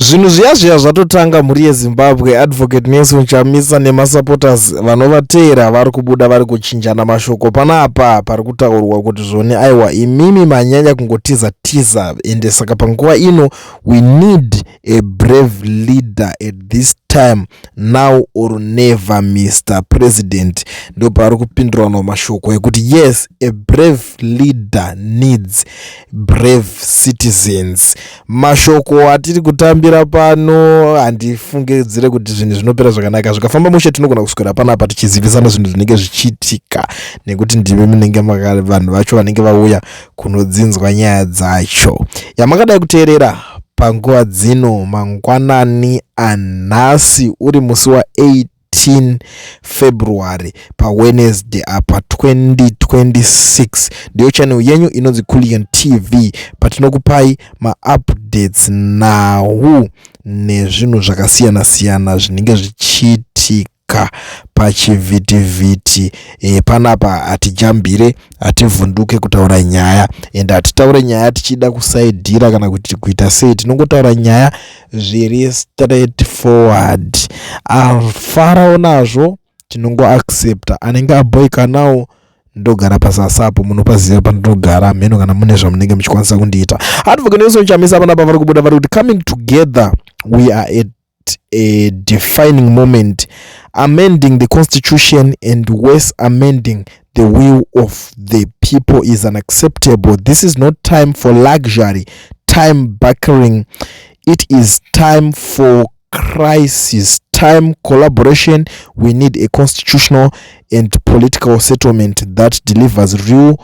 Zvinhu zviya zvatotanga mhuri yeZimbabwe. Advocate Nelson Chamisa nemasupporters vanovateera vari kubuda vari kuchinjana mashoko panapa pari kutaurwa kuti zvone aiwa imimi manyanya kungotiza ende saka panguva ino we need a brave leader at this time, now or never, Mr. President. Ndo pari kupindurwa mashoko ekuti yes, a brave leader needs brave citizens. Mashoko atiri kutambira pano handifungidzire kuti zvinhu zvinopera zvakanaka. Zvikafamba mushe tinogona kuswera panapa tichizivisana zvinhu zvinenge zvichiitika, nekuti ndimi munenge vanhu vacho vanenge vauya kunodzinzwa nyaya dzacho. Yamakadai kuteerera panguva dzino mangwanani anhasi uri musi wa18 February pa Wednesday apa 2026. Ndiyo channel yenyu inonzi Kulian TV patinokupai ma-updates nahu nezvinhu zvakasiyana siyana zvinenge zvichiitika pachivhitivhiti. Panapa hatijambire, hativhunduke kutaura nyaya, ende hatitaure nyaya tichida kusaidhira kana kuti kuita sei. Tinongotaura nyaya zviri straight forward. Afarawo nazvo tinongoaccepta, anenge aboika nawo ndogara pasasapo, munopaziva panotogara mheno kana mune zvamunenge muchikwanisa kundiita. Advocate Nelson Chamisa panapa vari kubuda vari kuti coming together we are at a defining moment, amending the constitution and worse, amending the will of the people is unacceptable. This is not time for luxury, time buckling. It is time for crisis, time collaboration. We need a constitutional and political settlement that delivers real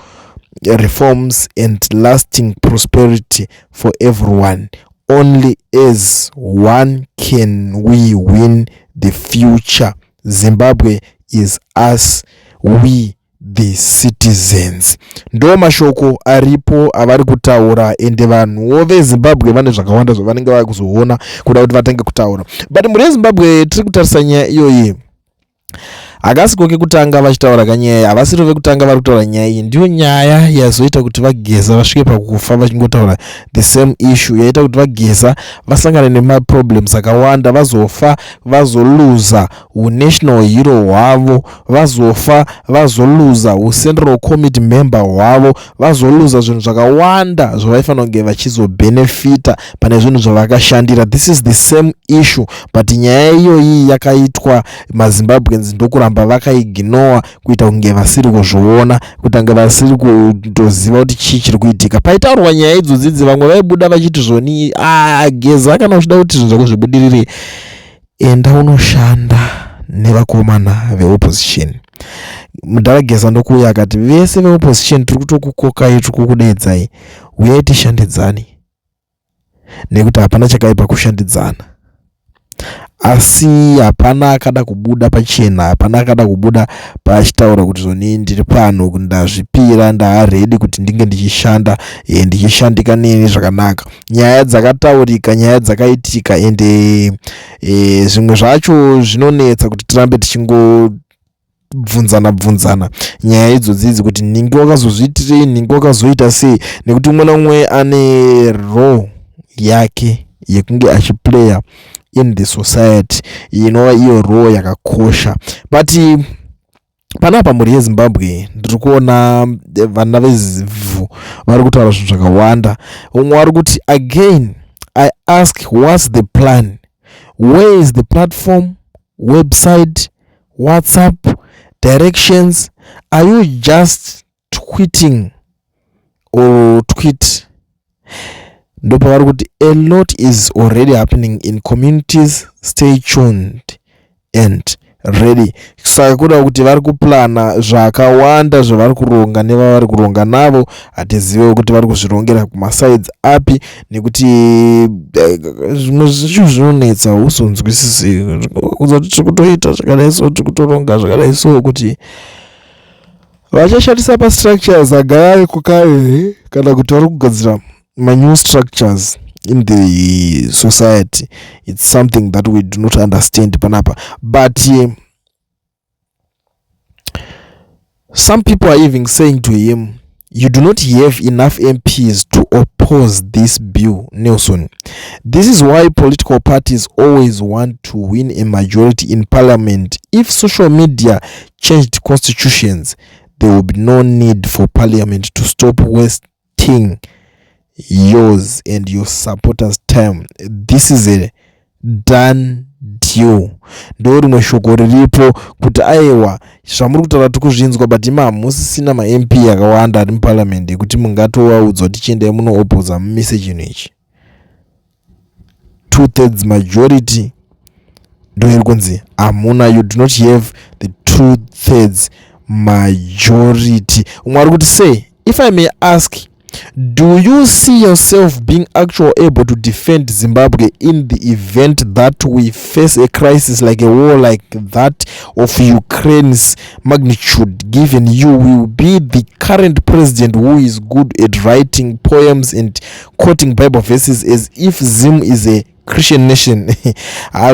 reforms and lasting prosperity for everyone. Only as one can we win the future. Zimbabwe is us, we the citizens. Ndo mashoko aripo avari kutaura, ende vanhuwo veZimbabwe vane zvakawanda zvavanenge vari kuzoona kuda kuti vatange kutaura. But muri yeZimbabwe tiri kutarisa nyaya iyoyi. Akasikoke kutanga vachitaura kanyaya, havasiri vekutanga vari kutaura nyaya iyi. Ndiyo nyaya yazoita kuti vageza vasvike pakufa vachingotaura the same issue, yaita kuti vageza vasangane nemaproblems akawanda, vazofa, vazoluza unational hero hwavo, vazofa, vazoluza ucentral committee member hwavo, vazoluza zvinhu zvakawanda zvavaifanira kunge vachizobenefita pane zvinhu zvavakashandira. This is the same issue, but nyaya iyoyi yakaitwa maZimbabweans ndokuramba vakaignore kuita kunge vasiri kuzviona, kuita vasiri kutoziva kuti chii chiri kuitika. Paitaurwa nyaya idzodzi vamwe vaibuda vachiti zvoni geza kana uchida kuti zvinhu zvako zvibudirire, enda unoshanda nevakomana veopposition. Mudharageza ndokuuya akati vese veopposition tiri kutokukokai, tiri kukudedzai, uyai tishandidzani, nekuti hapana chakaipa kushandidzana. Asi hapana akada kubuda pachena, hapana akada kubuda pachitaura kuti zvoni ndiri pano ndazvipira, ndaaredi kuti ndinge ndichishanda, ndichishandika neni zvakanaka. Nyaya dzakataurika, nyaya dzakaitika, ende zvimwe zvacho zvinonetsa kuti tirambe tichingobvunzana nyaya idzodzi kuti ninge wakazozviitirei, ninge wakazoita sei, nekuti umwe naumwe ane role yake yekunge achiplaya in the society, inova iyo role yakakosha. But panapa muri yeZimbabwe ndiri kuona vana vezivhu vari kutaura zvinhu zvakawanda. Umwe vari kuti again I ask, what's the plan? Where is the platform, website, WhatsApp, directions? Are you just tweeting or tweet? Ndopa vari kuti a lot is already happening in communities. Stay tuned and ready. Saka kuda kuti vari kuplana zvakawanda zvavari kuronga nevavari kuronga navo, hatizive kuti vari kuzvirongera kumasides api, nekuti zvimwe zvichu zvinonetsa usonzwisisi kuzoti tiri kutoita zvakadai so, tiri kutoronga zvakadai so, kuti vachashandisa pastructures agara kukare kana kuti vari kugadzira new structures in the society. It's something that we do not understand panapa. But some people are even saying to him, you do not have enough MPs to oppose this bill, Nelson. This is why political parties always want to win a majority in parliament. If social media changed constitutions, there will be no need for parliament to stop wasting yours and your supporters' time. This is a done deal. Ndo rimwe shoko riripo kuti aiwa zvamuri kutaura tikuzvinzwa but musisina ma MP akawanda ari muparliament kuti mungatowaudzwa kuti chiendai munoopposa mumise chinhu ichi. 2/3 majority ndo iri kunzi hamuna, you do not have the 2/3 majority. Umwe ari kuti say, if I may ask, do you see yourself being actually able to defend Zimbabwe in the event that we face a crisis like a war like that of Ukraine's magnitude, given you will be the current president who is good at writing poems and quoting Bible verses as if Zim is a Christian nation?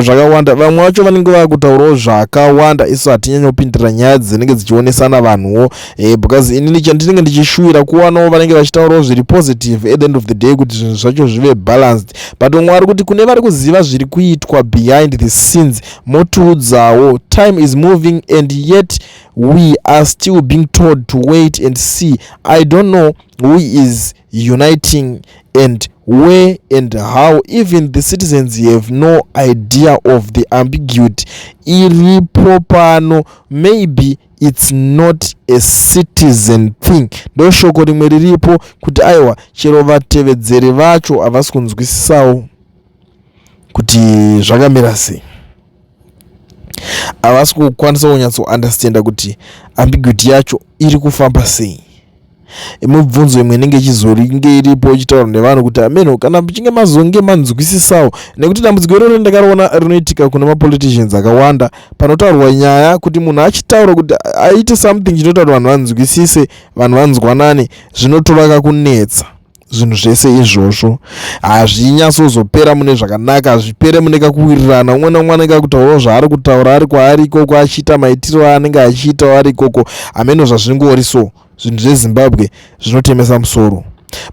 Zvakawanda vamwe vacho vanenge vakutaurawo zvakawanda, isu hatinyanyopindira nyaya dzinenge dzichionesana vanhuwo, because inini chandinenge ndichishuvira kuwanawo vanenge vachitaurawo zviri positive at the end of the day kuti zvinhu zvacho zvive balanced. But mwari kuti kune vari kuziva zviri kuitwa behind the scenes motiudzawo time is moving and yet we are still being told to wait and see. I don't know who is uniting and where and how. Even the citizens have no idea of the ambiguity iripo pano. Maybe it's not a citizen thing. Ndo shoko rimwe riripo kuti aiwa chero vatevedzeri vacho havasi kunzwisisawo kuti zvakamira sei, havasi kukwanisa kunyatso understanda kuti ambiguity yacho iri kufamba sei. Mubvunzo imwe inenge ichizoringe iripo ichitaura nevanhu kuti ameno kana mchinge mazonge manzwisisawo, nekuti dambudziko iroro ndakariona rinoitika kuna mapoliticians akawanda. Panotaurwa nyaya kuti munhu achitaura kuti aite something chinoita kuti vanhu vanzwisise, vanhu vanzwanane, zvinotova kunetsa. Zvinhu zvese izvozvo hazvinyatsozopera mune zvakanaka, hazvipere mune kakuwirirana. Umwe naumwe anenge akutaurawo zvaari kutaura ari kwaari ikoko, achiita maitiro aanenge achiitawo ari ikoko. Ameno zvazvingori so zvinhu zveZimbabwe zvinotemesa musoro.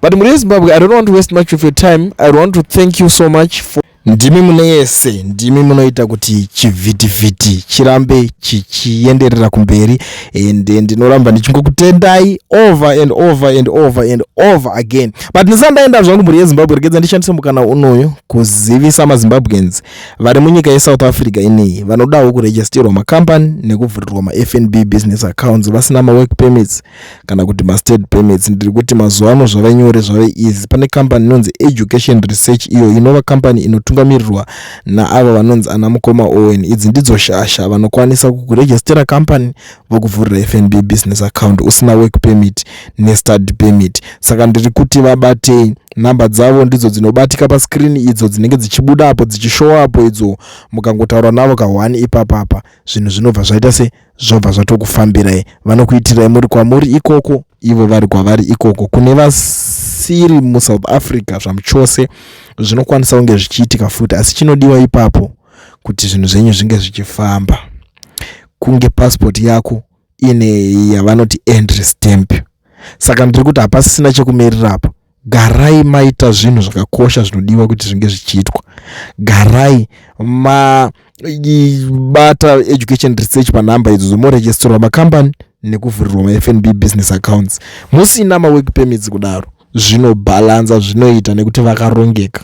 But muri yeZimbabwe, I don't want to waste much of your time. I want to thank you so much for ndimi mune yese, ndimi munoita kuti chivhitivhiti chirambe chichienderera kumberi, and ndinoramba ndichingokutendai over and over and over and over again. But ndisandaenda zvangu muri yeZimbabwe, regedza ndishandise mukana unoyu kuzivisa maZimbabweans vari munyika yeSouth Africa ineyi vanodawo kuregisterwa makambani nekuvhurirwa maFNB business accounts vasina mawork permits kana kuti mastate permits. Ndiri kuti mazuva ano zvave nyore, zvave easy. Pane kambani inonzi Education Research, iyo inova kambani inotungamirirwa naava vanonzi ana Mukoma Owen. Idzi ndidzo shasha vanokwanisa kukuregistera kambani vokuvhurira FNB business account usina work permit nestud permit. Saka ndiri kuti vabatei, namba dzavo ndidzo dzinobatika paskrini, idzo dzinenge dzichibuda apo dzichishow apo, idzo mukangotaura navo ka1 ipapapa zvinhu zvinobva zvaita se zvobva zvatokufambirai. Vanokuitirai muri kwamuri ikoko, ivo vari kwavari ikoko. Kune vasiri muSouth Africa zvamuchose zvinokwanisa kunge zvichiitika futi, asi chinodiwa ipapo kuti zvinhu zvenyu zvinge zvichifamba kunge passport yako ine yavanoti entry stamp. Saka ndiri kuti hapasisina chekumererapo. Garai maita zvinhu zvakakosha zvinodiwa kuti zvinge zvichiitwa. Garai bata Education Research panhamba idzo zomoregisterwa makambani nekuvhurirwa maFNB business accounts. Musina mawork permits kudaro zvinobalanza, zvinoita nekuti vakarongeka.